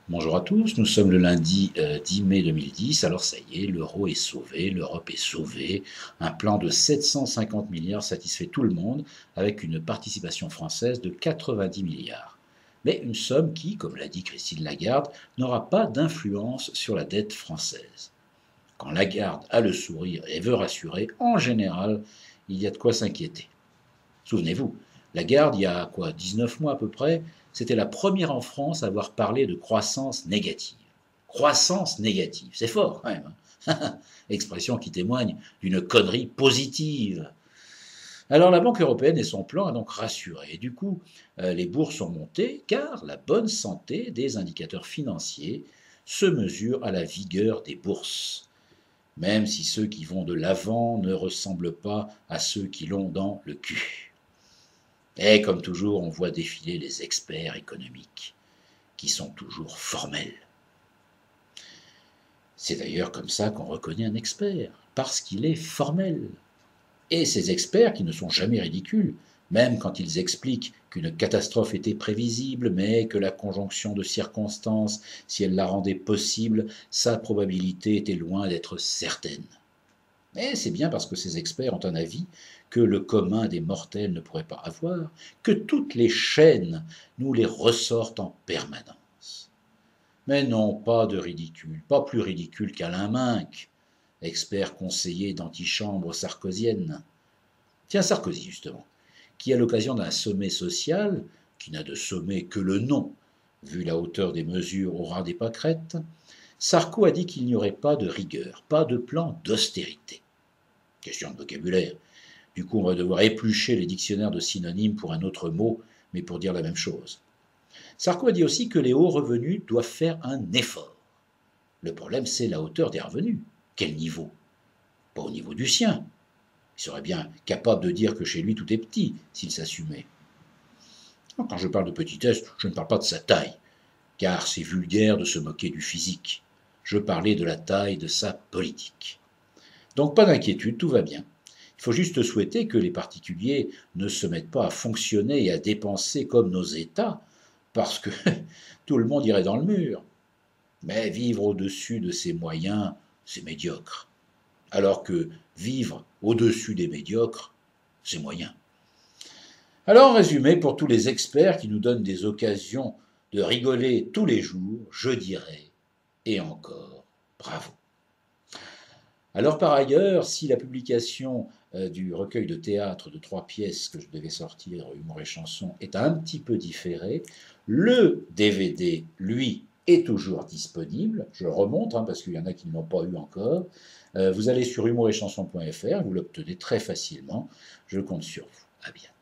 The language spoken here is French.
Bonjour à tous, nous sommes le lundi 10 mai 2010, alors ça y est, l'euro est sauvé, l'Europe est sauvée, un plan de 750 milliards satisfait tout le monde, avec une participation française de 90 milliards. Mais une somme qui, comme l'a dit Christine Lagarde, n'aura pas d'influence sur la dette française. Quand Lagarde a le sourire et veut rassurer, en général, il y a de quoi s'inquiéter. Souvenez-vous, Lagarde, il y a quoi, 19 mois à peu près, c'était la première en France à avoir parlé de croissance négative. Croissance négative, c'est fort quand même, hein. Expression qui témoigne d'une connerie positive. Alors la Banque européenne et son plan a donc rassuré. Et du coup, les bourses ont monté car la bonne santé des indicateurs financiers se mesure à la vigueur des bourses. Même si ceux qui vont de l'avant ne ressemblent pas à ceux qui l'ont dans le cul. Et comme toujours, on voit défiler les experts économiques, qui sont toujours formels. C'est d'ailleurs comme ça qu'on reconnaît un expert, parce qu'il est formel. Et ces experts, qui ne sont jamais ridicules, même quand ils expliquent qu'une catastrophe était prévisible, mais que la conjonction de circonstances, si elle la rendait possible, sa probabilité était loin d'être certaine. Mais c'est bien parce que ces experts ont un avis que le commun des mortels ne pourrait pas avoir, que toutes les chaînes nous les ressortent en permanence. Mais non, pas de ridicule, pas plus ridicule qu'Alain Minc, expert conseiller d'antichambre sarkozienne. Tiens, Sarkozy, justement, qui, à l'occasion d'un sommet social, qui n'a de sommet que le nom, vu la hauteur des mesures au ras des pâquerettes, Sarko a dit qu'il n'y aurait pas de rigueur, pas de plan d'austérité. Question de vocabulaire. Du coup, on va devoir éplucher les dictionnaires de synonymes pour un autre mot, mais pour dire la même chose. Sarko a dit aussi que les hauts revenus doivent faire un effort. Le problème, c'est la hauteur des revenus. Quel niveau? Pas au niveau du sien. Il serait bien capable de dire que chez lui tout est petit, s'il s'assumait. Quand je parle de petitesse, je ne parle pas de sa taille, car c'est vulgaire de se moquer du physique. Je parlais de la taille de sa politique. Donc pas d'inquiétude, tout va bien. Il faut juste souhaiter que les particuliers ne se mettent pas à fonctionner et à dépenser comme nos États, parce que tout le monde irait dans le mur. Mais vivre au-dessus de ses moyens, c'est médiocre. Alors que vivre au-dessus des médiocres, c'est moyen. Alors en résumé, pour tous les experts qui nous donnent des occasions de rigoler tous les jours, je dirais, et encore, bravo. Alors par ailleurs, si la publication du recueil de théâtre de 3 pièces que je devais sortir, Humour et Chanson, est un petit peu différé, le DVD, lui, est toujours disponible. Je le remonte, parce qu'il y en a qui ne l'ont pas eu encore. Vous allez sur humouretchanson.fr, vous l'obtenez très facilement. Je compte sur vous. À bientôt.